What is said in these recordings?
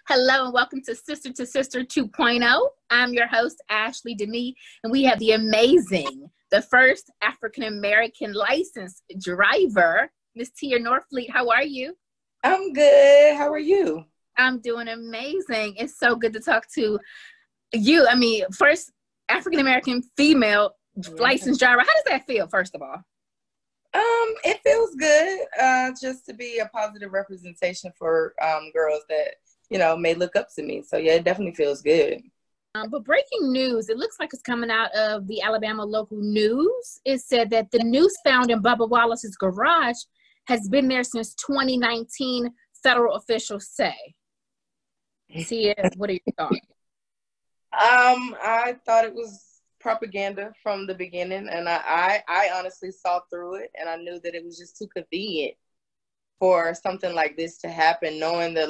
Hello and welcome to Sister 2.0. I'm your host, Ashley Denis, and we have the amazing, the first African-American licensed driver, Miss Tia Norfleet. How are you? I'm good. How are you? I'm doing amazing. It's so good to talk to you. I mean, first African-American female licensed driver. How does that feel, first of all? It feels good, just to be a positive representation for girls that, may look up to me. So yeah, it definitely feels good. But breaking news, it looks like it's coming out of the Alabama local news. It said that the noose found in Bubba Wallace's garage has been there since 2019, federal officials say. Tia, what are your thoughts? I thought it was propaganda from the beginning, and I honestly saw through it, and I knew that it was just too convenient for something like this to happen, knowing that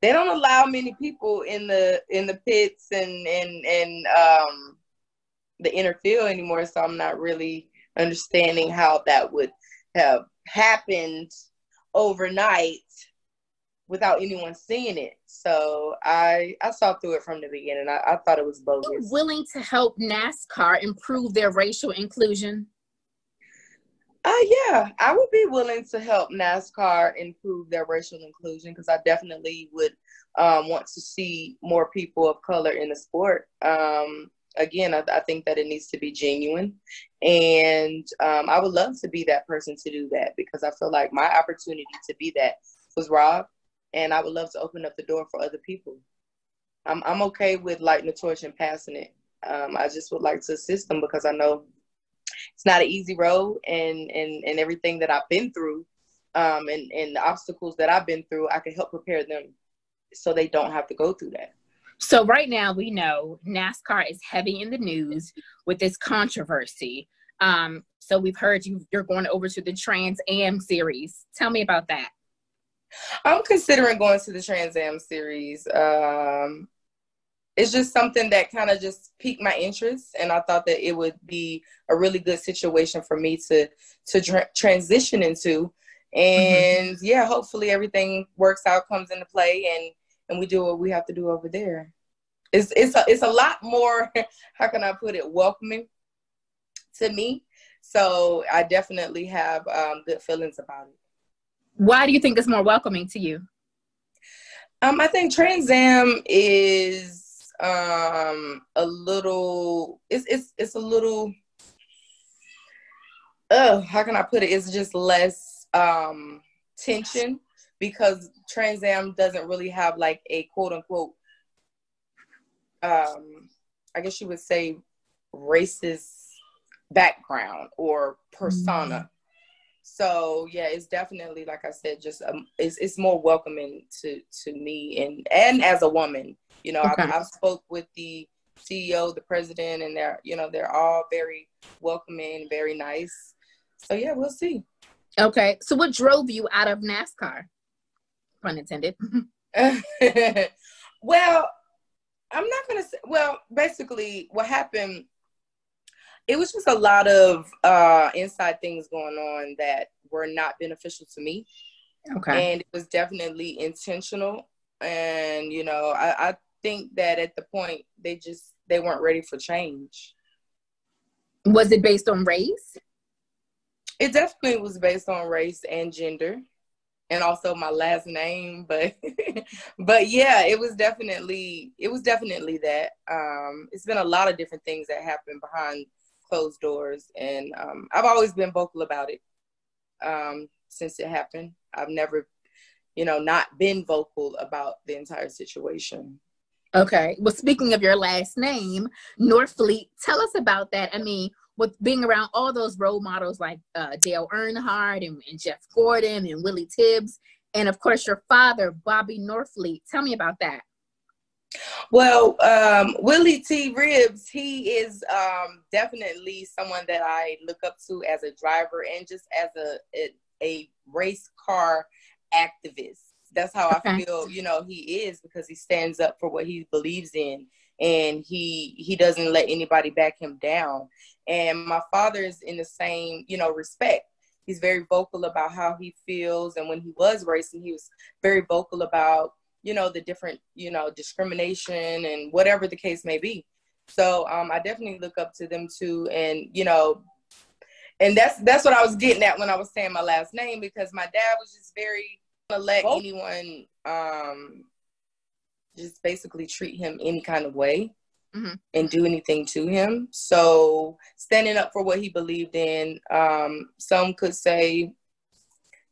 they don't allow many people in the pits and the inner field anymore. So I'm not really understanding how that would have happened overnight without anyone seeing it. So I saw through it from the beginning. I thought it was bogus. Are you willing to help NASCAR improve their racial inclusion? Yeah, I would be willing to help NASCAR improve their racial inclusion, because I definitely would want to see more people of color in the sport. Again, I think that it needs to be genuine, and I would love to be that person to do that, because I feel like my opportunity to be that was robbed, and I would love to open up the door for other people. I'm okay with lighting the torch and passing it. I just would like to assist them, because I know it's not an easy road, and everything that I've been through, and the obstacles that I've been through, I can help prepare them so they don't have to go through that. So right now we know NASCAR is heavy in the news with this controversy. So we've heard you're going over to the Trans Am series. Tell me about that. I'm considering going to the Trans Am series. It's just something that kind of just piqued my interest, and I thought that it would be a really good situation for me to transition into. And yeah, hopefully everything works out, comes into play, and we do what we have to do over there. It's a lot more, how can I put it, welcoming to me. So I definitely have good feelings about it. Why do you think it's more welcoming to you? I think Trans Am is a little, it's a little, how can I put it? It's just less tension, because Trans Am doesn't really have like a quote unquote, I guess you would say, racist background or persona. So yeah, it's definitely, like I said, just it's more welcoming to me, and as a woman, okay. I've spoke with the CEO, the president, and they're all very welcoming, very nice. So yeah, we'll see. Okay, so what drove you out of NASCAR? Pun intended. Well, I'm not gonna say. Well, basically, what happened, it was just a lot of inside things going on that were not beneficial to me. Okay. And it was definitely intentional. And, I think that at the point, they weren't ready for change. Was it based on race? It definitely was based on race and gender, and also my last name. But yeah, it was definitely that. It's been a lot of different things that happened behind closed doors, and I've always been vocal about it since it happened. I've never, not been vocal about the entire situation. Okay. Well, speaking of your last name, Norfleet, tell us about that. I mean, with being around all those role models like Dale Earnhardt and Jeff Gordon and Willie Tibbs, and of course your father, Bobby Norfleet. Tell me about that. Well, Willie T. Ribs, he is definitely someone that I look up to as a driver, and just as a race car activist. That's how I feel, he is, because he stands up for what he believes in, and he doesn't let anybody back him down. And my father is in the same, respect. He's very vocal about how he feels, and when he was racing, he was very vocal about the different, discrimination and whatever the case may be. So I definitely look up to them too. And, and that's what I was getting at when I was saying my last name, because my dad was just very let anyone just basically treat him any kind of way and do anything to him. So standing up for what he believed in, some could say,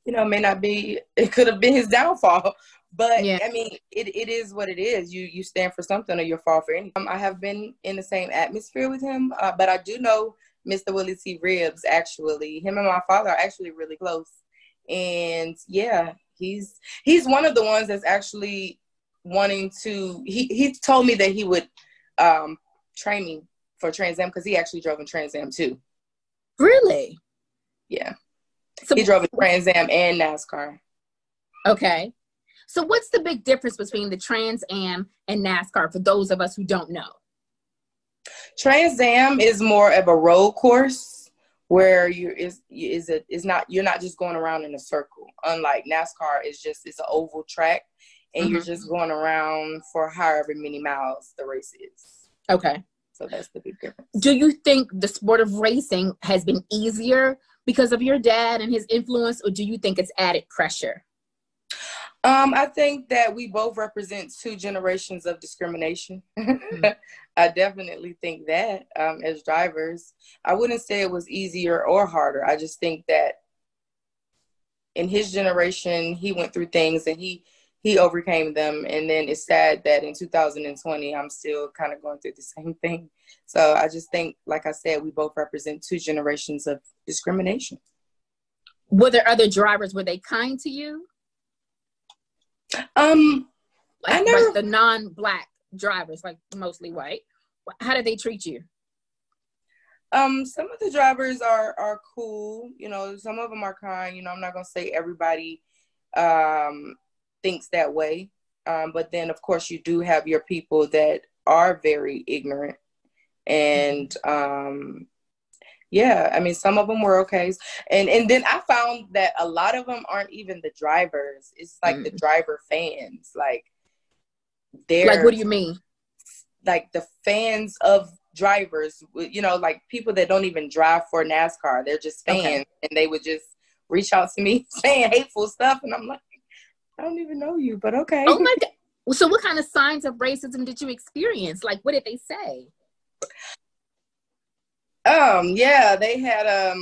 may not be, it could have been his downfall. But yeah. I mean, it is what it is. You stand for something or you fall for anything. I have been in the same atmosphere with him, but I do know Mr. Willie T. Ribs, actually. Him and my father are actually really close. And yeah, he's one of the ones that's actually wanting to, he told me that he would train me for Trans Am, because he actually drove in Trans Am too. Really? Yeah. So he drove in Trans Am and NASCAR. Okay. So what's the big difference between the Trans Am and NASCAR for those of us who don't know? Trans Am is more of a road course where you're not just going around in a circle. Unlike NASCAR, it's an oval track, and you're just going around for however many miles the race is. Okay. So that's the big difference. Do you think the sport of racing has been easier because of your dad and his influence, or do you think it's added pressure? I think that we both represent two generations of discrimination. I definitely think that as drivers, I wouldn't say it was easier or harder. I just think that in his generation, he went through things and he overcame them. And then it's sad that in 2020, I'm still kind of going through the same thing. So I just think, like I said, we both represent two generations of discrimination. Were there other drivers? Were they kind to you? Like the non-Black drivers, like mostly white. How did they treat you? Some of the drivers are cool. Some of them are kind. I'm not gonna say everybody thinks that way. But then, of course, you do have your people that are very ignorant. And yeah, I mean, some of them were okay. And then I found that a lot of them aren't even the drivers. It's like the driver fans. Like, like, what do you mean? Like the fans of drivers, like people that don't even drive for NASCAR. They're just fans. Okay. And they would just reach out to me saying hateful stuff. And I'm like, I don't even know you, but okay. Oh my God. So what kind of signs of racism did you experience? Like, what did they say? Yeah, they had a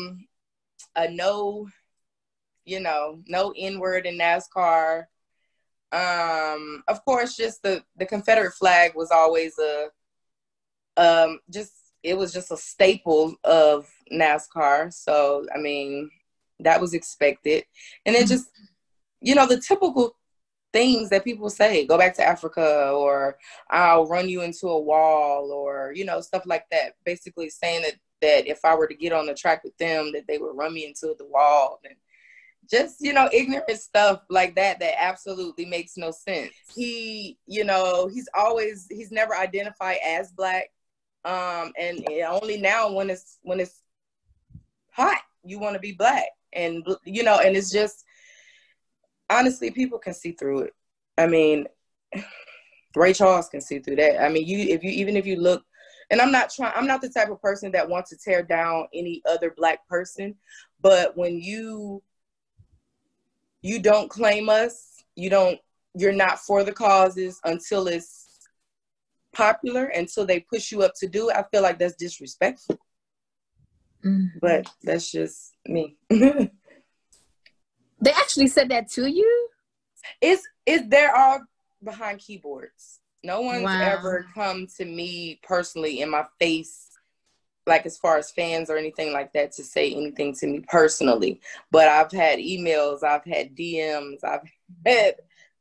no N-word in NASCAR. Of course, just the Confederate flag was always it was just a staple of NASCAR. So, I mean, that was expected. And then just, the typical things that people say, go back to Africa, or I'll run you into a wall, or, stuff like that. Basically saying that if I were to get on the track with them, that they would run me into the wall. And just, ignorant stuff like that absolutely makes no sense. He's never identified as Black. And only now when it's hot, you want to be Black. And, and it's just, honestly, people can see through it. I mean, Ray Charles can see through that. I mean, even if you look, and I'm not the type of person that wants to tear down any other Black person, but when you don't claim us, you're not for the causes until it's popular, until they push you up to do it, I feel like that's disrespectful. But that's just me. They actually said that to you? They're all behind keyboards. No one's ever come to me personally in my face, like as far as fans or anything like that, to say anything to me personally. But I've had emails, I've had DMs, I've had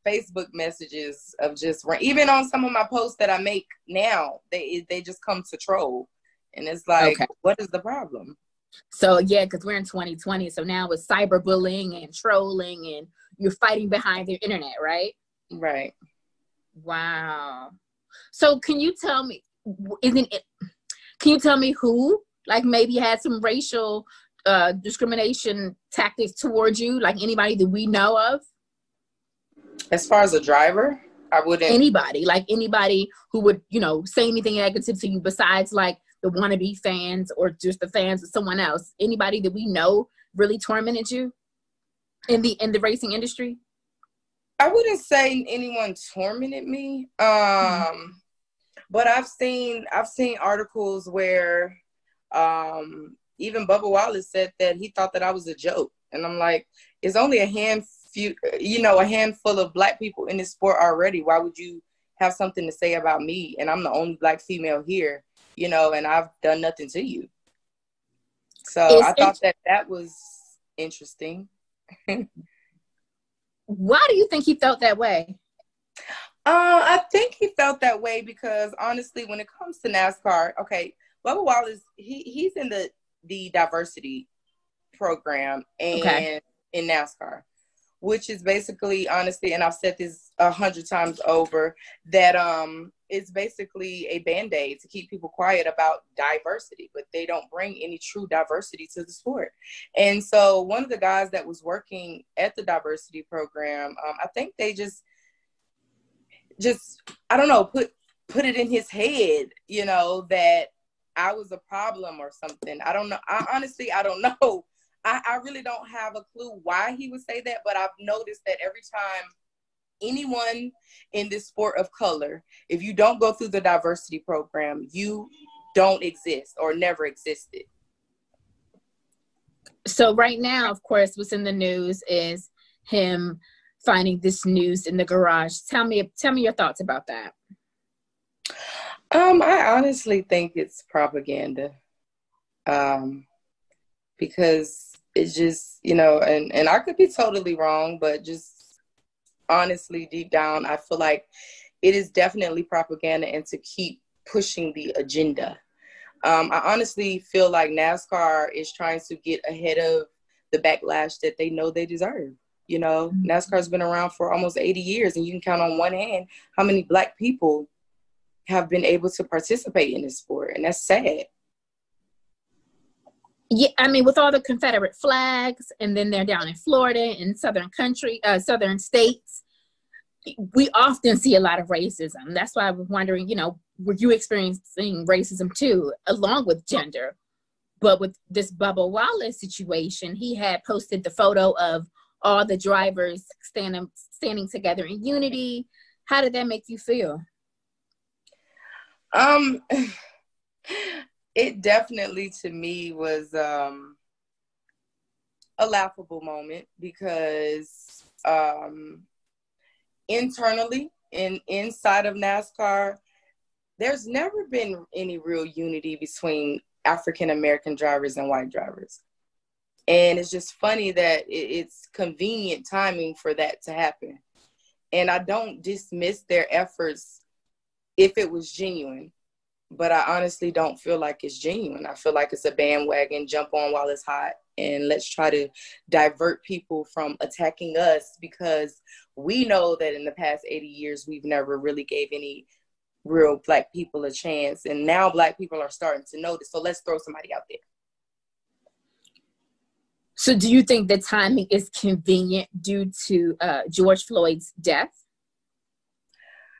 Facebook messages of just, even on some of my posts that I make now, they just come to troll. And it's like, okay, what is the problem? So yeah, because we're in 2020, so now it's cyberbullying and trolling, and you're fighting behind the internet, right? Right. Wow. So can you tell me, who, like, maybe had some racial discrimination tactics towards you, like anybody that we know of? As far as a driver? I wouldn't. Anybody who would, say anything negative to you besides like the wannabe fans or just the fans of someone else. Anybody that we know really tormented you in the racing industry? I wouldn't say anyone tormented me. But I've seen articles where even Bubba Wallace said that he thought that I was a joke. And I'm like, it's only a handful of Black people in this sport already. Why would you have something to say about me? And I'm the only Black female here, and I've done nothing to you. So I thought that was interesting. Why do you think he felt that way? I think he felt that way because honestly, when it comes to NASCAR, okay, Bubba Wallace, he's in the diversity program and in NASCAR, which is basically, honestly, and I've said this 100 times over, that it's basically a band-aid to keep people quiet about diversity, but they don't bring any true diversity to the sport. And so one of the guys that was working at the diversity program, I think they just I don't know, put it in his head, that I was a problem or something. I don't know. I don't know. I really don't have a clue why he would say that, but I've noticed that every time anyone in this sport of color, if you don't go through the diversity program, you don't exist or never existed. So right now, of course, what's in the news is him finding this news in the garage. Tell me your thoughts about that. I honestly think it's propaganda. Because it's just, and I could be totally wrong, but just honestly, deep down, I feel like it is definitely propaganda and to keep pushing the agenda. I honestly feel like NASCAR is trying to get ahead of the backlash that they know they deserve. NASCAR's been around for almost 80 years, and you can count on one hand how many Black people have been able to participate in this sport, and that's sad. Yeah, I mean, with all the Confederate flags, and then they're down in Florida and southern states, we often see a lot of racism. That's why I was wondering, were you experiencing racism too, along with gender? But with this Bubba Wallace situation, he had posted the photo of all the drivers standing together in unity. How did that make you feel? It definitely, to me, was a laughable moment because internally inside of NASCAR, there's never been any real unity between African American drivers and white drivers. And it's just funny that it's convenient timing for that to happen. And I don't dismiss their efforts if it was genuine, but I honestly don't feel like it's genuine. I feel like it's a bandwagon, jump on while it's hot, and let's try to divert people from attacking us because we know that in the past 80 years, we've never really gave any real Black people a chance. And now Black people are starting to notice. So let's throw somebody out there. So do you think the timing is convenient due to George Floyd's death?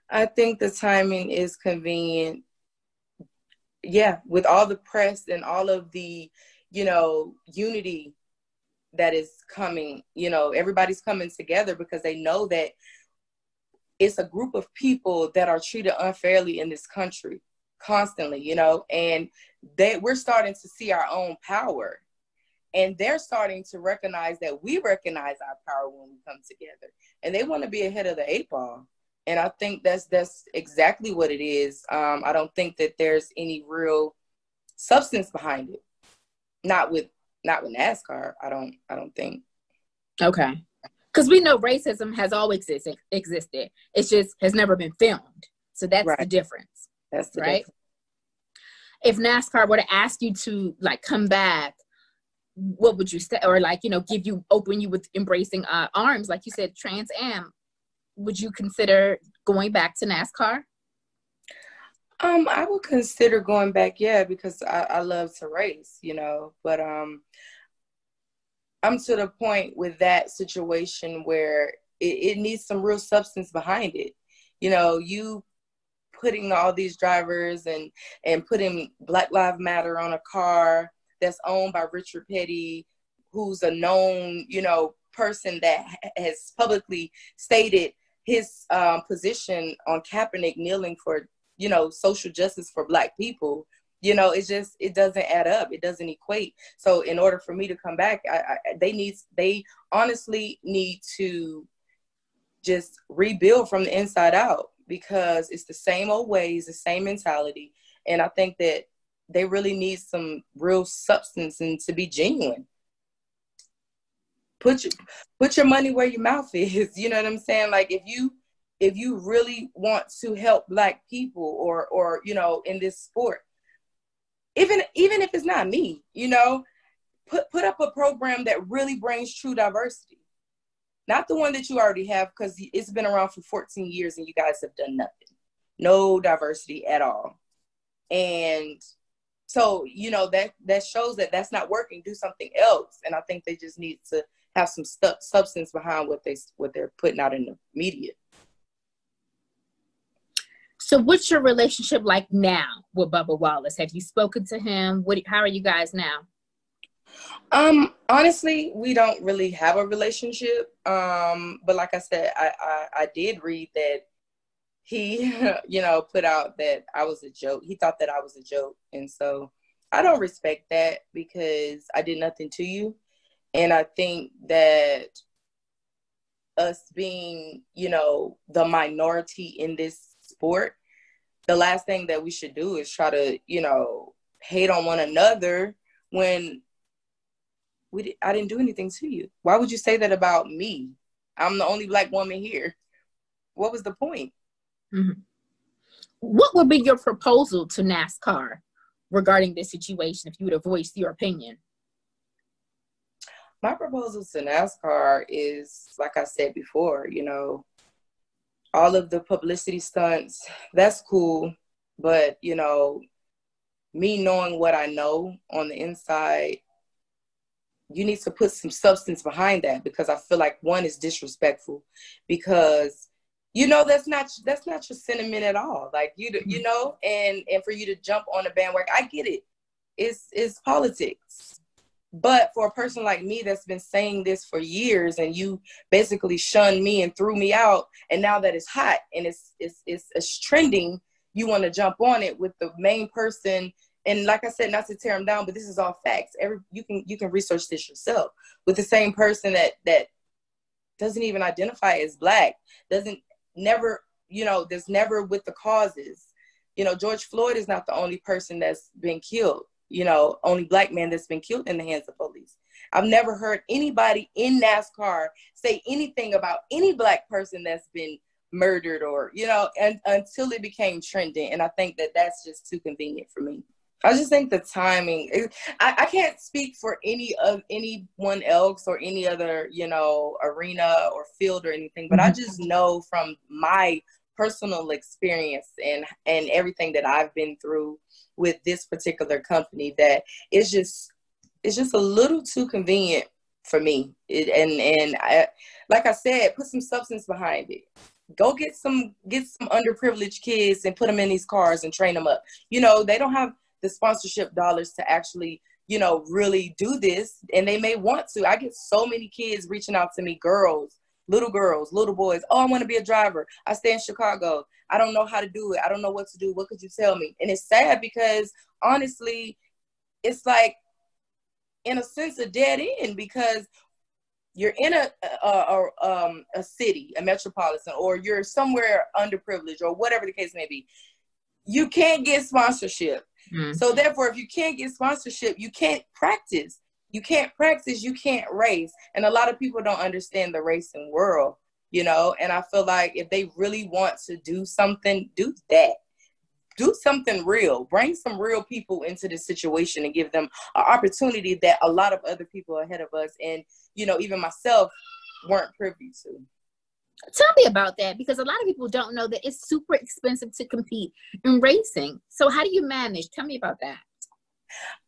I think the timing is convenient. Yeah, with all the press and all of the, unity that is coming, everybody's coming together because they know that it's a group of people that are treated unfairly in this country constantly, and we're starting to see our own power. And they're starting to recognize that we recognize our power when we come together. And they want to be ahead of the 8 ball. And I think that's exactly what it is. I don't think that there's any real substance behind it. Not with NASCAR. I don't think. Okay. Because we know racism has always existed. It just has never been filmed. So that's right. The difference. That's the right. Difference. If NASCAR were to ask you to come back, what would you say? Or open you with embracing arms, like you said, Trans Am. Would you consider going back to NASCAR? I would consider going back, yeah, because I love to race, but I'm to the point with that situation where it needs some real substance behind it. You know, you putting all these drivers and putting Black Lives Matter on a car that's owned by Richard Petty, who's a known, you know, person that has publicly stated his position on Kaepernick kneeling for, you know, social justice for Black people. You know, it doesn't add up. It doesn't equate. So in order for me to come back, they honestly need to just rebuild from the inside out, because it's the same old ways, the same mentality. And I think that they really need some real substance and to be genuine. Put your money where your mouth is. You know what I'm saying? Like if you really want to help Black people or you know, in this sport, even if it's not me, you know, put up a program that really brings true diversity. Not the one that you already have, because it's been around for 14 years and you guys have done nothing. No diversity at all. And so, you know, that shows that that's not working. Do something else. And I think they just need to have some substance behind what they're putting out in the media. So what's your relationship like now with Bubba Wallace? Have you spoken to him? How are you guys now? Honestly, we don't really have a relationship. But like I said, I did read that he, you know, put out that I was a joke. He thought that I was a joke. And so I don't respect that, because I did nothing to you. And I think that us being, you know, the minority in this sport, the last thing that we should do is try to, you know, hate on one another when I didn't do anything to you. Why would you say that about me? I'm the only Black woman here. What was the point? Mm-hmm. What would be your proposal to NASCAR regarding this situation if you would have voiced your opinion? My proposal to NASCAR is, like I said before, you know, all of the publicity stunts, that's cool. But, you know, me knowing what I know on the inside, you need to put some substance behind that, because I feel like one is disrespectful, because, you know, that's not your sentiment at all. Like, you know, and for you to jump on the bandwagon, I get it. It's politics. But for a person like me that's been saying this for years, and you basically shunned me and threw me out, and now that it's hot and it's trending, you want to jump on it with the main person. And like I said, not to tear them down, but this is all facts. You can research this yourself. With the same person that doesn't even identify as Black, never, you know, there's never with the causes. You know, George Floyd is not the only person that's been killed. You know, only Black man that's been killed in the hands of police. I've never heard anybody in NASCAR say anything about any Black person that's been murdered, or, you know, and until it became trending. And I think that that's just too convenient for me. I just think the timing, I can't speak for anyone else or any other, you know, arena or field or anything, but I just know from my personal experience and everything that I've been through with this particular company, that it's just a little too convenient for me. I, like I said, put some substance behind it. Go get some underprivileged kids and put them in these cars and train them up. You know, they don't have the sponsorship dollars to actually, you know, really do this, and they may want to. I get so many kids reaching out to me, little girls, little boys. Oh, I want to be a driver. I stay in Chicago. I don't know how to do it. I don't know what to do. What could you tell me? And it's sad, because honestly, it's like, in a sense, a dead end, because you're in a city, a metropolitan, or you're somewhere underprivileged, or whatever the case may be. You can't get sponsorship. So therefore, if you can't get sponsorship, you can't practice. You can't practice, you can't race. And a lot of people don't understand the racing world, you know, and I feel like if they really want to do something, do that. Do something real. Bring some real people into this situation and give them an opportunity that a lot of other people ahead of us, and, you know, even myself, weren't privy to. Tell me about that, because a lot of people don't know that it's super expensive to compete in racing. So how do you manage? Tell me about that.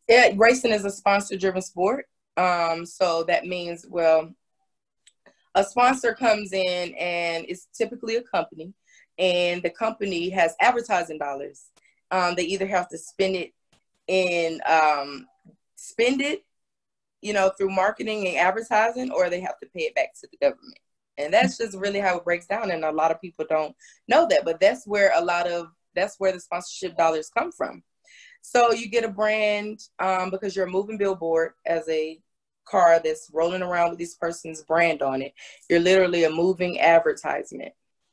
Yeah, racing is a sponsor-driven sport. So that means, well, a sponsor comes in, and it's typically a company, and the company has advertising dollars. They either have to spend it in through marketing and advertising, or they have to pay it back to the government. And that's just really how it breaks down. And a lot of people don't know that, but that's where the sponsorship dollars come from. So you get a brand because you're a moving billboard as a car that's rolling around with this person's brand on it. You're literally a moving advertisement.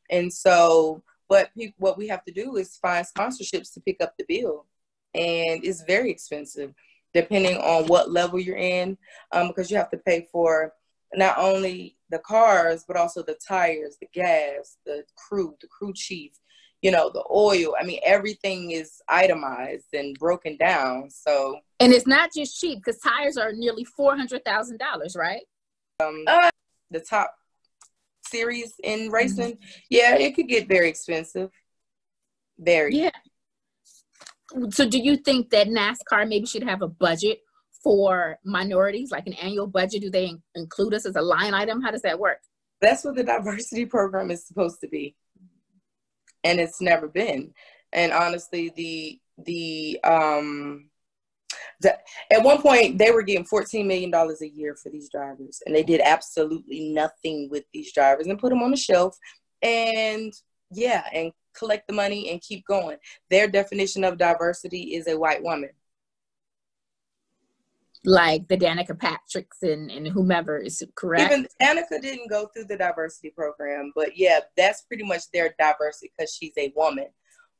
And so what we have to do is find sponsorships to pick up the bill. And it's very expensive depending on what level you're in, because you have to pay for not only the cars, but also the tires, the gas, the crew chief, the oil. I mean, everything is itemized and broken down. So, and it's not just cheap, because tires are nearly $400,000, right? The top series in racing, yeah, it could get very expensive. Very. Yeah. So do you think that NASCAR maybe should have a budget for minorities, like an annual budget? Do they include us as a line item? How does that work? That's what the diversity program is supposed to be. And it's never been. And honestly, at one point they were getting $14 million a year for these drivers, and they did absolutely nothing with these drivers and put them on the shelf and collect the money and keep going. Their definition of diversity is a white woman. Like the Danica Patricks and whomever, is correct? Even Danica didn't go through the diversity program, but yeah, that's pretty much their diversity because she's a woman.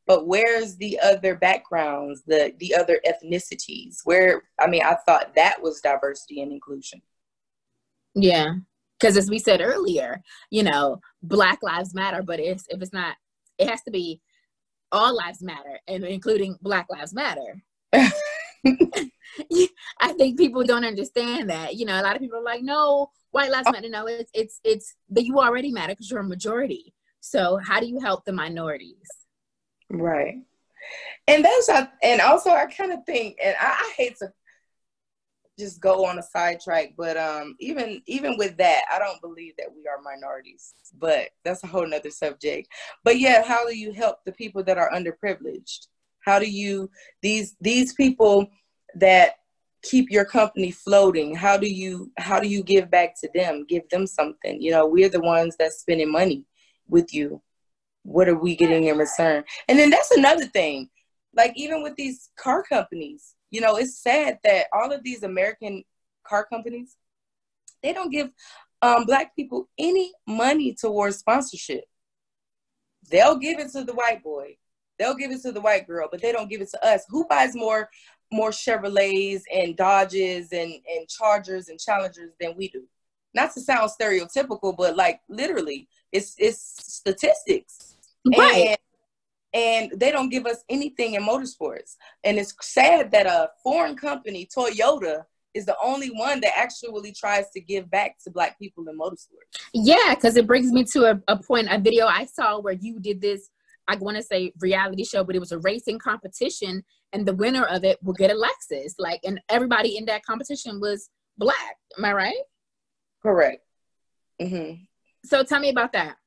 But where's the other backgrounds, the other ethnicities? I thought that was diversity and inclusion. Yeah, because as we said earlier, Black Lives Matter, but if it's not, it has to be all lives matter, and including Black Lives Matter. I think people don't understand that. A lot of people are like, no, white lives matter. No, it's that you already matter because you're a majority. So how do you help the minorities? Right. And also I kind of think, and I hate to just go on a sidetrack, but even with that, I don't believe that we are minorities, but that's a whole nother subject. But yeah, how do you help the people that are underprivileged? How do you, these people that keep your company floating, how do you give back to them, give them something? We're the ones that's spending money with you. What are we getting in return? And then that's another thing. Like, even with these car companies, it's sad that all of these American car companies, they don't give Black people any money towards sponsorship. They'll give it to the white boy. They'll give it to the white girl, but they don't give it to us. Who buys more Chevrolets and Dodges and Chargers and Challengers than we do? Not to sound stereotypical, but like literally, it's statistics. Right. And they don't give us anything in motorsports. And it's sad that a foreign company, Toyota, is the only one that actually tries to give back to Black people in motorsports. Yeah, because it brings me to a video I saw where you did this, I want to say reality show, but it was a racing competition, and the winner of it will get a Lexus. And everybody in that competition was Black. Am I right? Correct. Mm-hmm. So tell me about that.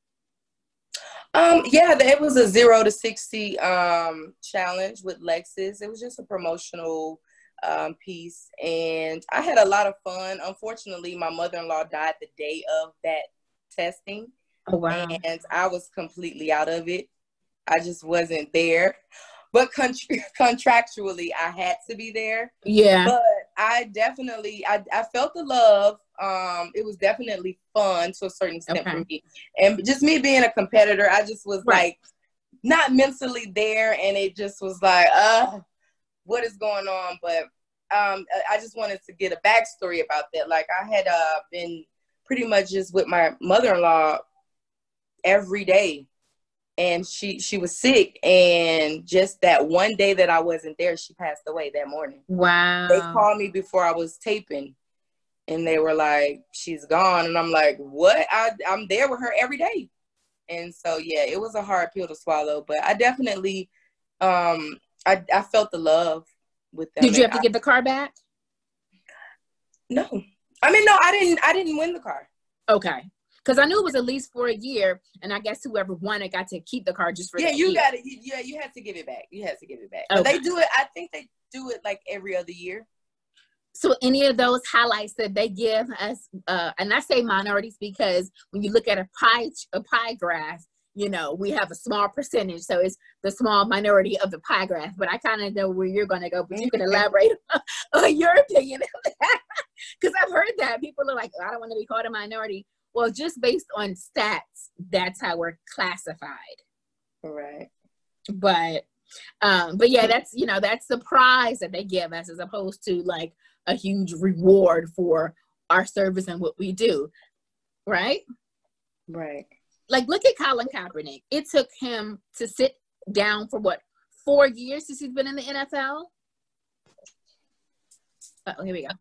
It was a 0 to 60 challenge with Lexus. It was just a promotional piece, and I had a lot of fun. Unfortunately, my mother-in-law died the day of that testing. Oh, wow. And I was completely out of it. I just wasn't there. But contractually, I had to be there. Yeah. But I felt the love. It was definitely fun to a certain extent for me. And just me being a competitor, I just was like not mentally there. And it just was like, what is going on? But I just wanted to get a backstory about that. Like, I had been pretty much just with my mother-in-law every day. And she was sick, and just that one day that I wasn't there, she passed away that morning. Wow. They called me before I was taping, and they were like, she's gone. And I'm like, what? I'm there with her every day. And so, yeah, it was a hard pill to swallow, but I definitely, I felt the love with them. Did you have to get the car back? No. I mean, no, I didn't win the car. Okay. Because I knew it was at least for a year, and I guess whoever won it got to keep the car just for that you year. got it. Yeah, you had to give it back. You had to give it back. Okay. They do it. I think they do it like every other year. So any of those highlights that they give us, and I say minorities because when you look at a pie graph, you know, we have a small percentage, so it's the small minority of the pie graph. But I kind of know where you're going to go, but you can elaborate on your opinion because I've heard that people are like, I don't want to be called a minority. Well, just based on stats, that's how we're classified. Right. But yeah, that's, you know, that's the prize that they give us as opposed to like a huge reward for our service and what we do. Right? Right. Like, look at Colin Kaepernick. It took him to sit down for what, 4 years since he's been in the NFL? Oh, here we go.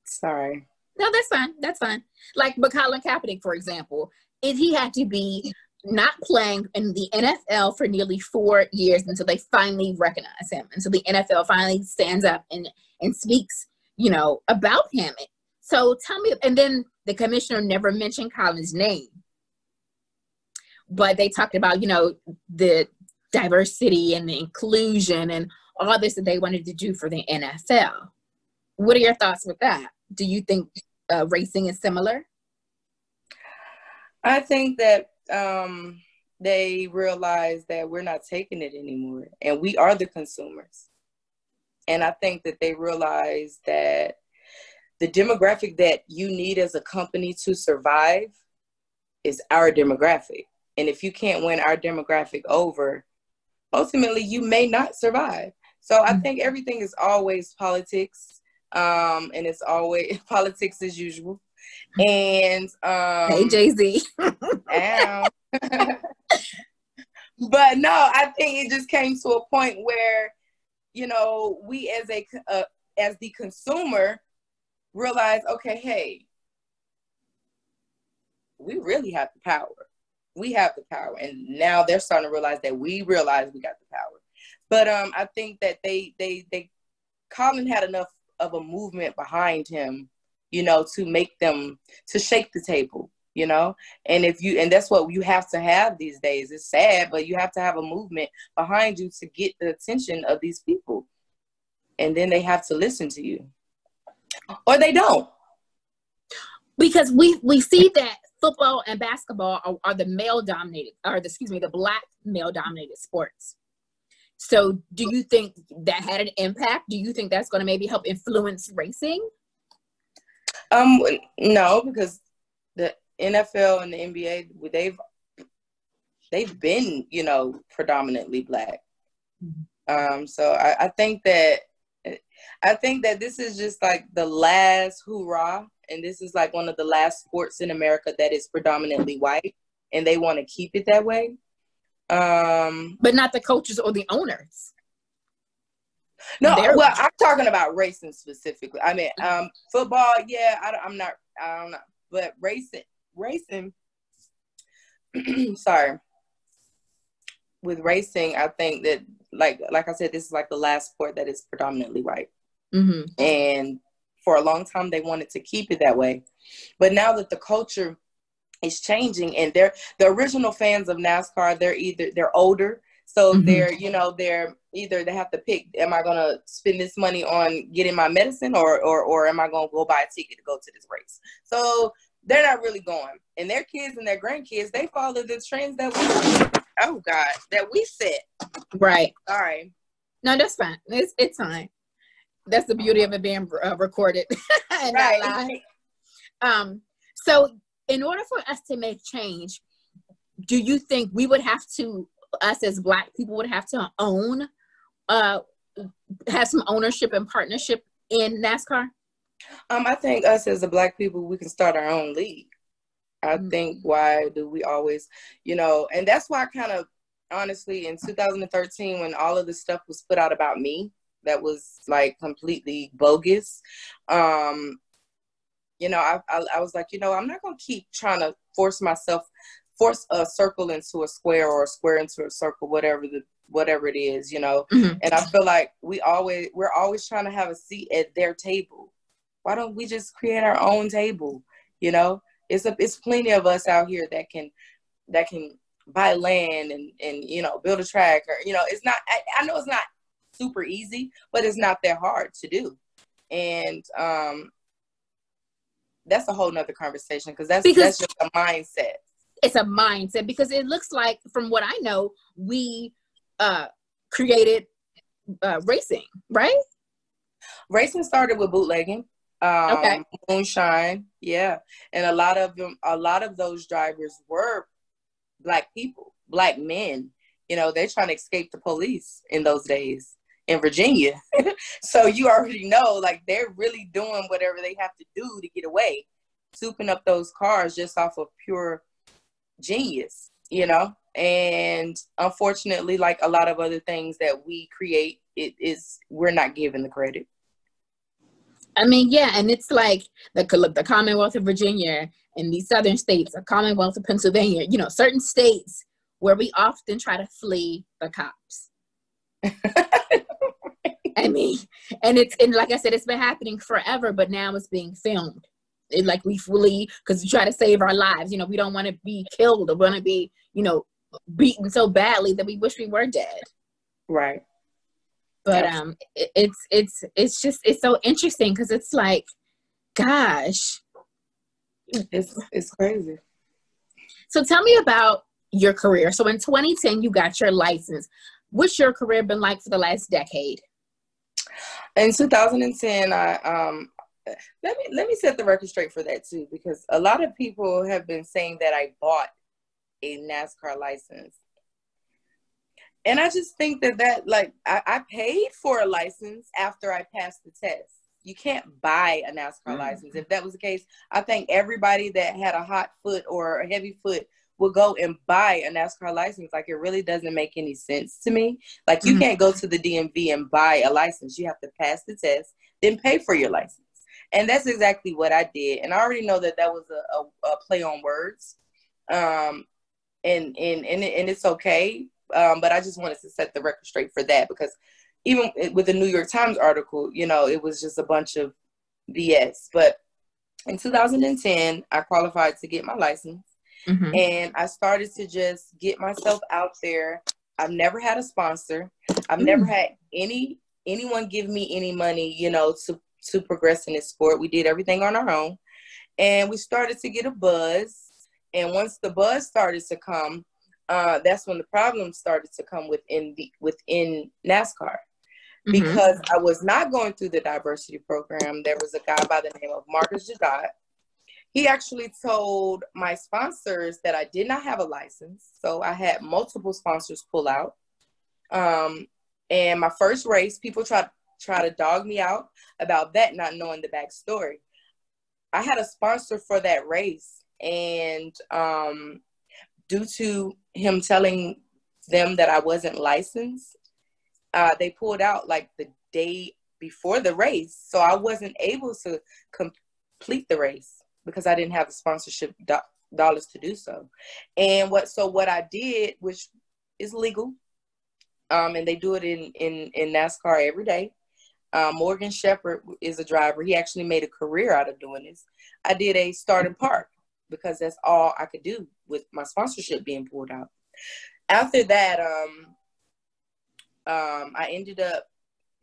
Sorry. No, that's fine. That's fine. Like, but Colin Kaepernick, for example, if he had to be not playing in the NFL for nearly 4 years until they finally recognize him, until the NFL finally stands up and speaks, you know, about him. So tell me, and then the commissioner never mentioned Colin's name. But they talked about, you know, the diversity and the inclusion and all this that they wanted to do for the NFL. What are your thoughts with that? Do you think racing is similar? I think that they realize that we're not taking it anymore, and we are the consumers. And I think that they realize that the demographic that you need as a company to survive is our demographic. And if you can't win our demographic over, ultimately you may not survive. So I think everything is always politics, and it's always politics as usual. And hey, Jay-Z. But no, I think it just came to a point where, you know, we as the consumer realize, okay, hey, we really have the power. We have the power, and now they're starting to realize that we realize we got the power. But I think that they Colin had enough of a movement behind him, you know, to make them to shake the table, you know. And that's what you have to have these days. It's sad, but you have to have a movement behind you to get the attention of these people, and then they have to listen to you, or they don't. Because we see that football and basketball are the the Black male dominated sports. So do you think that had an impact? Do you think that's going to maybe help influence racing? No, because the NFL and the NBA, they've been, you know, predominantly Black. So I think that this is just like the last hoorah. And this is like one of the last sports in America that is predominantly white, and they want to keep it that way. But not the coaches or the owners. No, well, I'm talking about racing specifically. I mean, football, yeah, I'm not, but racing, sorry. With racing, I think that, like I said, this is like the last sport that is predominantly white. Mm-hmm. And for a long time, they wanted to keep it that way. But now that the culture is changing, and the original fans of NASCAR, they're older. So they're either they have to pick, am I going to spend this money on getting my medicine or am I going to go buy a ticket to go to this race? So they're not really going. And their kids and their grandkids, they follow the trends that we set. Right. Sorry. No, that's fine. It's fine. That's the beauty of it being recorded. And right. So in order for us to make change, do you think we would have to, us as Black people would have to have some ownership and partnership in NASCAR? I think us as a Black people, we can start our own league. I think, why do we always, and that's why I kind of, honestly, in 2013, when all of this stuff was put out about me, that was like completely bogus. I was like, I'm not going to keep trying to force a circle into a square or a square into a circle, whatever it is, And I feel like we're always trying to have a seat at their table. Why don't we just create our own table, it's plenty of us out here that can buy land and you know, build a track, or you know, it's not, I know it's not super easy, but it's not that hard to do. And that's a whole nother conversation, because that's just a mindset. It's a mindset, because it looks like, from what I know, we created racing, right? Racing started with bootlegging, Okay. moonshine, yeah, and a lot of those drivers were Black people, Black men. You know, they're trying to escape the police in those days in Virginia. So you already know, like, they're really doing whatever they have to do to get away, souping up those cars just off of pure genius, you know. And unfortunately, like a lot of other things that we create, we're not given the credit. I mean, yeah, and it's like the Commonwealth of Virginia and these southern states, the Commonwealth of Pennsylvania, you know, certain states where we often try to flee the cops. I mean, and like I said, it's been happening forever, but now it's being filmed. Like, we flee because we try to save our lives. You know, we don't want to be killed or want to be, you know, beaten so badly that we wish we were dead. Right. But it's so interesting, because it's like, gosh, it's crazy. So tell me about your career. So in 2010, you got your license. What's your career been like for the last decade? In 2010, let me set the record straight for that too, because a lot of people have been saying that I bought a NASCAR license. And I just think that like, I paid for a license after I passed the test. You can't buy a NASCAR license. If that was the case, I think everybody that had a hot foot or a heavy foot would go and buy a NASCAR license. Like, it really doesn't make any sense to me. Like, you can't go to the DMV and buy a license. You have to pass the test, then pay for your license. And that's exactly what I did. And I already know that was a play on words. And it's okay. But I just wanted to set the record straight for that, because even with the New York Times article, you know, it was just a bunch of BS. But in 2010, I qualified to get my license. And I started to just get myself out there. I've never had a sponsor. I've never had anyone give me any money, you know, to progress in this sport. We did everything on our own. And we started to get a buzz. And once the buzz started to come, that's when the problems started to come within NASCAR. Because I was not going through the diversity program. There was a guy by the name of Marcus Jadot. He actually told my sponsors that I did not have a license. So I had multiple sponsors pull out. And my first race, people try to dog me out about that, not knowing the backstory. I had a sponsor for that race. And due to him telling them that I wasn't licensed, they pulled out like the day before the race. So I wasn't able to complete the race because I didn't have the sponsorship dollars to do so. And what I did, which is legal, and they do it in NASCAR every day. Morgan Shepherd is a driver. He actually made a career out of doing this. I did a start and park because that's all I could do with my sponsorship being pulled out. After that, I ended up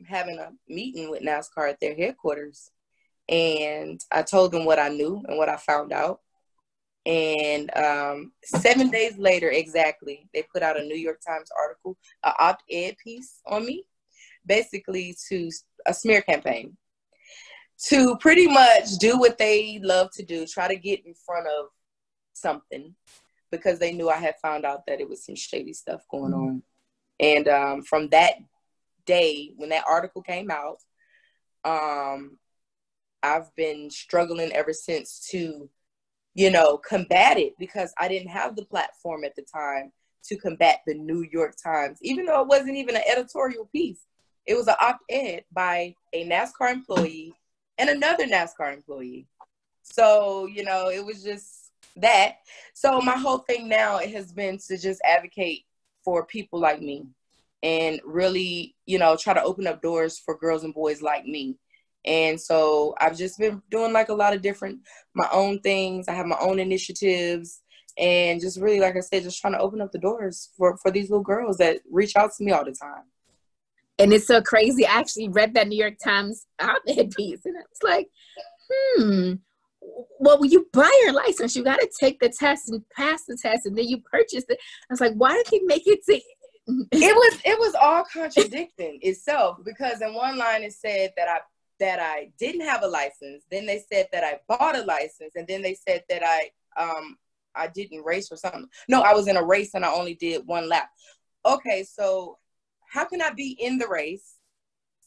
having a meeting with NASCAR at their headquarters. And I told them what I knew and what I found out. And 7 days later, exactly, they put out a New York Times article, an op-ed piece on me, basically to a smear campaign, to pretty much do what they love to do, try to get in front of something, because they knew I had found out that it was some shady stuff going on. And from that day, when that article came out, I've been struggling ever since to, you know, combat it, because I didn't have the platform at the time to combat the New York Times, even though it wasn't even an editorial piece. It was an op-ed by a NASCAR employee and another NASCAR employee. So, you know, it was just that. So my whole thing now has been to just advocate for people like me and really, you know, try to open up doors for girls and boys like me. And so I've just been doing like a lot of different, my own things. I have my own initiatives, and just really, like I said, just trying to open up the doors for these little girls that reach out to me all the time. And it's so crazy. I actually read that New York Times op-ed piece, and it's like, well, when you buy your license, you got to take the test and pass the test, and then you purchase it. I was like, why did he make it to? It was all contradicting itself, because in one line it said that I didn't have a license. Then they said that I bought a license, and then they said that I didn't race or something. No, I was in a race and I only did one lap. Okay, so how can I be in the race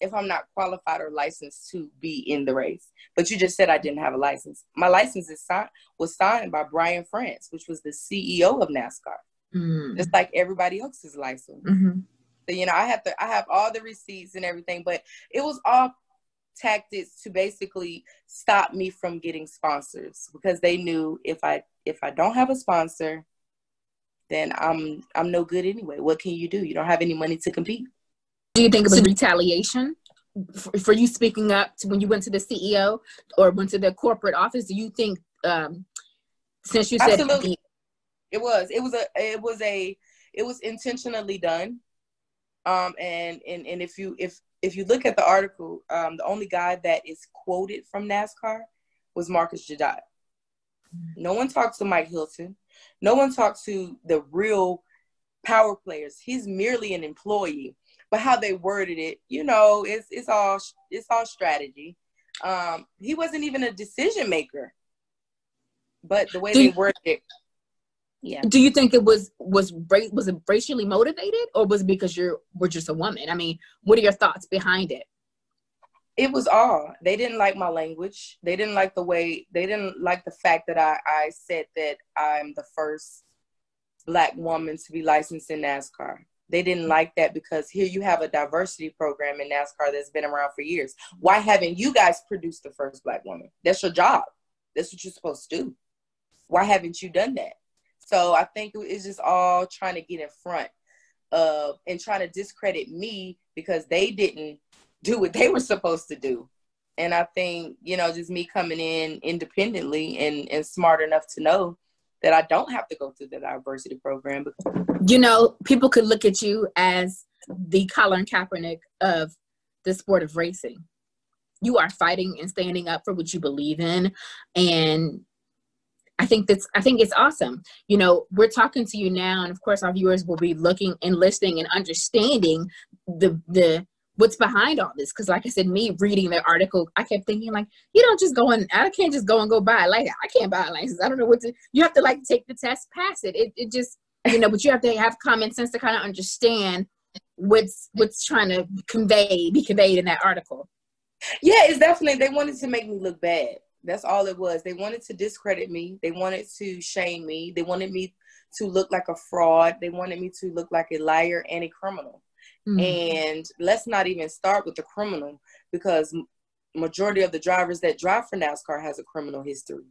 if I'm not qualified or licensed to be in the race? But you just said I didn't have a license. My license was signed by Brian France, which was the CEO of NASCAR, just like everybody else's license. So, you know, I have all the receipts and everything, but it was all tactics to basically stop me from getting sponsors, because they knew if I don't have a sponsor, then I'm no good anyway. What can you do? You don't have any money to compete. Do you think it was retaliation for you speaking up to when you went to the CEO or went to the corporate office? Do you think, since you said absolutely, it was intentionally done. And if you look at the article, the only guy that is quoted from NASCAR was Marcus Jadot. No one talks to Mike Hilton. No one talks to the real power players. He's merely an employee. But how they worded it, you know, it's all strategy. He wasn't even a decision maker. But the way they worded it, yeah. Do you think it was it racially motivated, or was it because we're just a woman? I mean, what are your thoughts behind it? It was all. They didn't like my language. They didn't like the fact that I said that I'm the first Black woman to be licensed in NASCAR. They didn't like that, because here you have a diversity program in NASCAR that's been around for years. Why haven't you guys produced the first Black woman? That's your job. That's what you're supposed to do. Why haven't you done that? So I think it's just all trying to get in front of and trying to discredit me because they didn't do what they were supposed to do. And I think, you know, just me coming in independently and smart enough to know that I don't have to go through the diversity program. You know, people could look at you as the Colin Kaepernick of the sport of racing. You are fighting and standing up for what you believe in. And I think it's awesome. You know, we're talking to you now, and of course our viewers will be looking and listening and understanding the what's behind all this. Because like I said, me reading the article, I kept thinking, like, you don't just go in, I can't just go and go buy, like, I can't buy a license. I don't know what to, you have to like take the test, pass it. It just, you know, but you have to have common sense to kind of understand what's trying to be conveyed in that article. Yeah, it's definitely, they wanted to make me look bad. That's all it was. They wanted to discredit me. They wanted to shame me. They wanted me to look like a fraud. They wanted me to look like a liar and a criminal. And let's not even start with the criminal, because majority of the drivers that drive for NASCAR has a criminal history.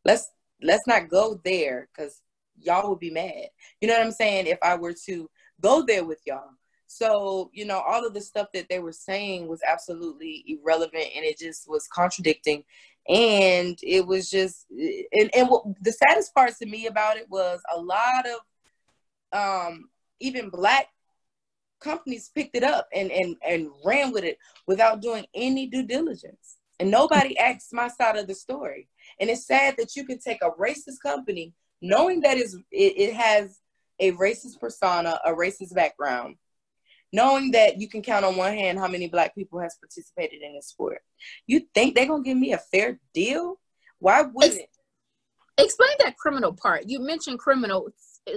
Let's not go there, because y'all would be mad. You know what I'm saying? If I were to go there with y'all. So, you know, all of the stuff that they were saying was absolutely irrelevant, and it just was contradicting. And it was just, and what the saddest part to me about it was a lot of even Black companies picked it up and ran with it without doing any due diligence. And nobody asked my side of the story. And it's sad that you can take a racist company, knowing that it has a racist persona, a racist background, knowing that you can count on one hand how many Black people has participated in this sport. You think they're going to give me a fair deal? Why wouldn't it? Explain that criminal part. You mentioned criminal.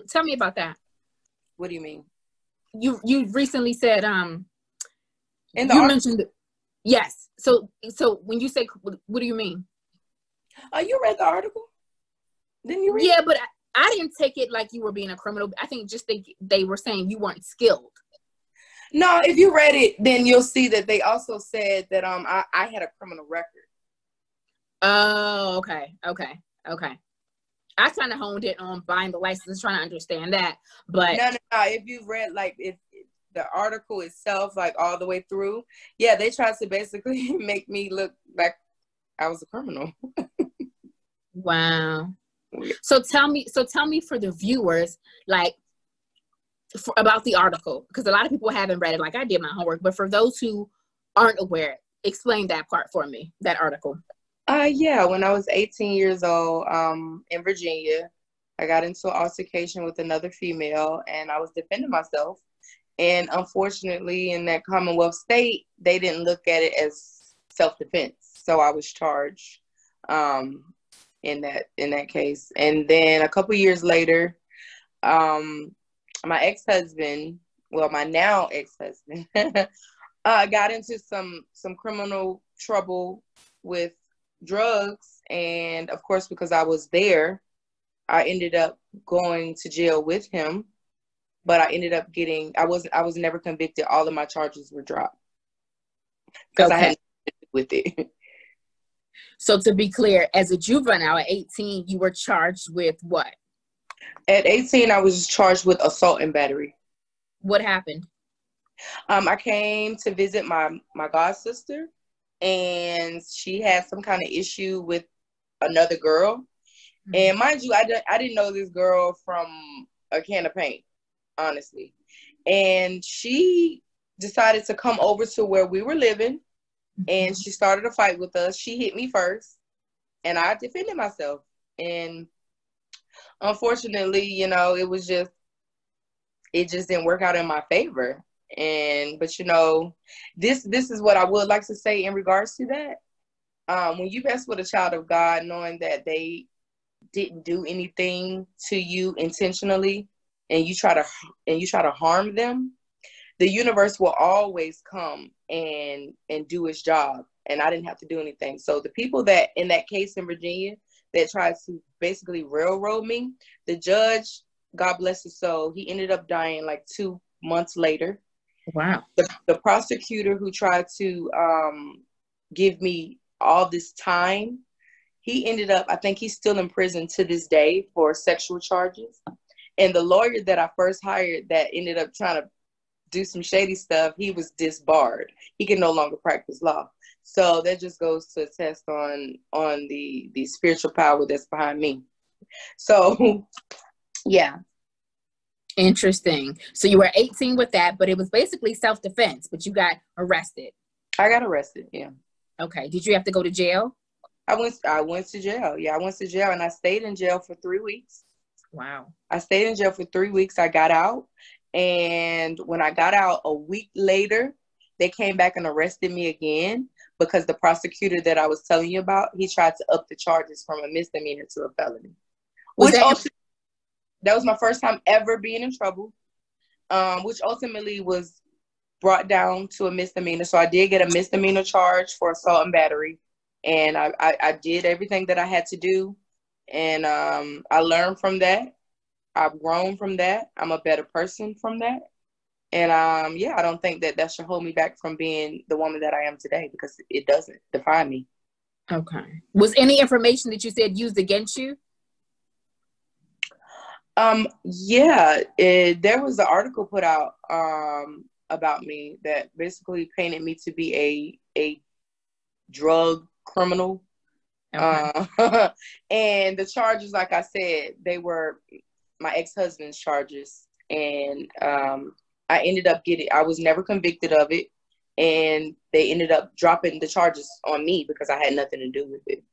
Tell me about that. What do you mean? You recently said mentioned yes. So when you say, what do you mean? You read the article? Didn't you read it? But I didn't take it like you were being a criminal. I think just they were saying you weren't skilled. No, if you read it, then you'll see that they also said that I had a criminal record. Oh, okay. I kind of honed it on buying the license, trying to understand that. But no. If you read, like, if the article itself, like all the way through, yeah, they tried to basically make me look like I was a criminal. Wow. So tell me for the viewers, like, about the article, because a lot of people haven't read it. Like, I did my homework, but for those who aren't aware, explain that part for me, that article. Yeah, when I was 18 years old, in Virginia, I got into an altercation with another female, and I was defending myself. And unfortunately, in that Commonwealth state, they didn't look at it as self-defense. So I was charged in that case. And then a couple years later, my ex-husband, well, my now ex-husband, got into some criminal trouble with drugs. And of course, because I was there, I ended up going to jail with him. But I ended up I was never convicted. All of my charges were dropped because I had with it. So to be clear, as a juvenile at 18, you were charged with what? At 18, I was charged with assault and battery. What happened? I came to visit my god sister, and she had some kind of issue with another girl. Mm-hmm. And mind you, I didn't know this girl from a can of paint, honestly. And she decided to come over to where we were living, and she started a fight with us. She hit me first, and I defended myself. And unfortunately, it just didn't work out in my favor. But this is what I would like to say in regards to that. When you mess with a child of God, knowing that they didn't do anything to you intentionally, and you try to harm them, the universe will always come and do its job. And I didn't have to do anything. So the people that in that case in Virginia that tried to basically railroad me, the judge, God bless his soul, he ended up dying like 2 months later. Wow. The prosecutor who tried to give me all this time, he ended up, I think he's still in prison to this day for sexual charges. And the lawyer that I first hired that ended up trying to do some shady stuff, he was disbarred. He can no longer practice law. So that just goes to attest on the spiritual power that's behind me. So, yeah. Interesting. So you were 18 with that, but it was basically self-defense, but you got arrested. I got arrested, yeah. Okay. Did you have to go to jail? I went to jail. Yeah, I went to jail, and I stayed in jail for 3 weeks. Wow. I stayed in jail for 3 weeks. I got out. And when I got out a week later, they came back and arrested me again because the prosecutor that I was telling you about, he tried to up the charges from a misdemeanor to a felony. That was my first time ever being in trouble, which ultimately was brought down to a misdemeanor. So I did get a misdemeanor charge for assault and battery. And I did everything that I had to do. And I learned from that. I've grown from that. I'm a better person from that. And I don't think that should hold me back from being the woman that I am today, because it doesn't define me. Okay. Was any information that you said used against you? Yeah, there was an article put out about me that basically painted me to be a drug criminal. Okay. And the charges, like I said, they were my ex-husband's charges, and I was never convicted of it, and they ended up dropping the charges on me because I had nothing to do with it.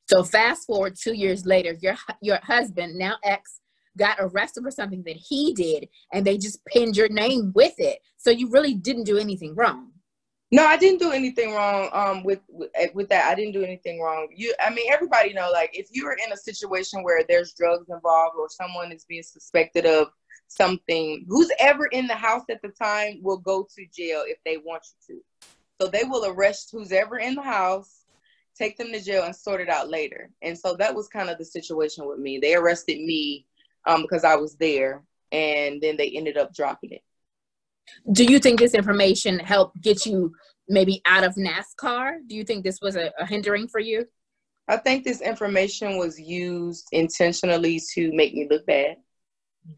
So fast forward 2 years later, your husband, now ex, got arrested for something that he did, and they just pinned your name with it. So you really didn't do anything wrong. No, I didn't do anything wrong. With that, I didn't do anything wrong. Everybody know, like, if you're in a situation where there's drugs involved or someone is being suspected of something, who's ever in the house at the time will go to jail if they want you to. So they will arrest who's ever in the house, take them to jail, and sort it out later. And so that was kind of the situation with me. They arrested me because I was there, and then they ended up dropping it. Do you think this information helped get you maybe out of NASCAR? Do you think this was a hindering for you? I think this information was used intentionally to make me look bad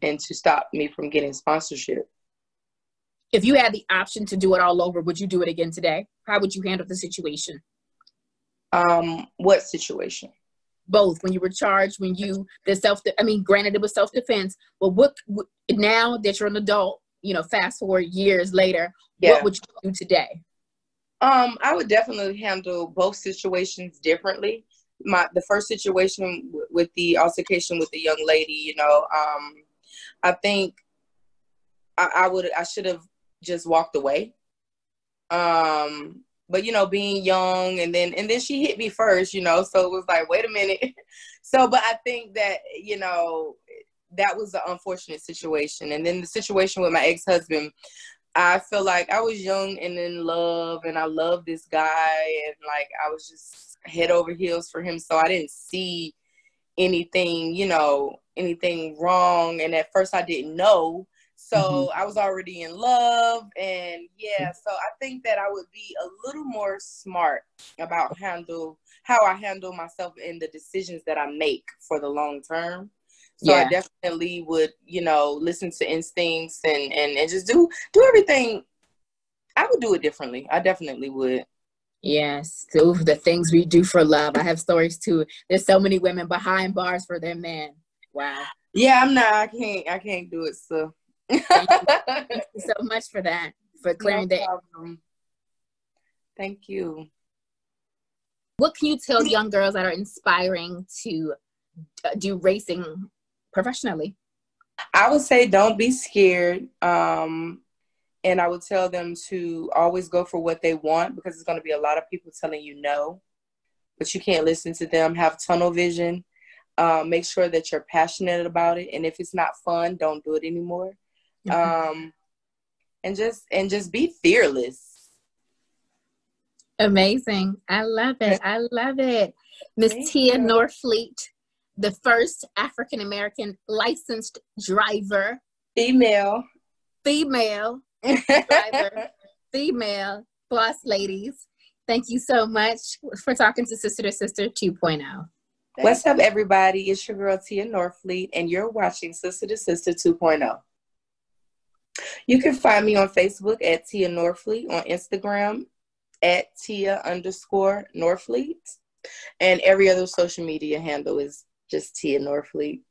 and to stop me from getting sponsorship. If you had the option to do it all over, would you do it again today? How would you handle the situation? What situation? Both. When you were charged, when you granted it was self-defense, but now that you're an adult, fast forward years later, what Yeah. would you do today? I would definitely handle both situations differently. The first situation with the altercation with the young lady, I think I should have just walked away. But being young, and then she hit me first, so it was like, wait a minute. But I think that, that was an unfortunate situation. And then the situation with my ex-husband, I feel like I was young and in love, and I loved this guy, and like I was just head over heels for him. So I didn't see anything, anything wrong. And at first I didn't know. So I was already in love, and so I think that I would be a little more smart about how I handle myself in the decisions that I make for the long term. So I definitely would, listen to instincts and just do everything. I would do it differently. I definitely would. Yes. So the things we do for love. I have stories too. There's so many women behind bars for their man. Wow. Yeah, I can't do it. So thank you so much for that, for clearing that. Thank you. What can you tell young girls that are inspiring to do racing professionally? I would say don't be scared. And I would tell them to always go for what they want, because there's going to be a lot of people telling you no, but you can't listen to them. Have tunnel vision. Make sure that you're passionate about it. And if it's not fun, don't do it anymore. And just be fearless. Amazing. I love it. I love it. Miss Tia Norfleet, the first African-American licensed driver. Female driver. Female boss ladies. Thank you so much for talking to Sister to Sister 2.0. What's up, everybody? It's your girl, Tia Norfleet, and you're watching Sister to Sister 2.0. You can find me on Facebook at Tia Norfleet, on Instagram at Tia_Norfleet, and every other social media handle is just Tia Norfleet.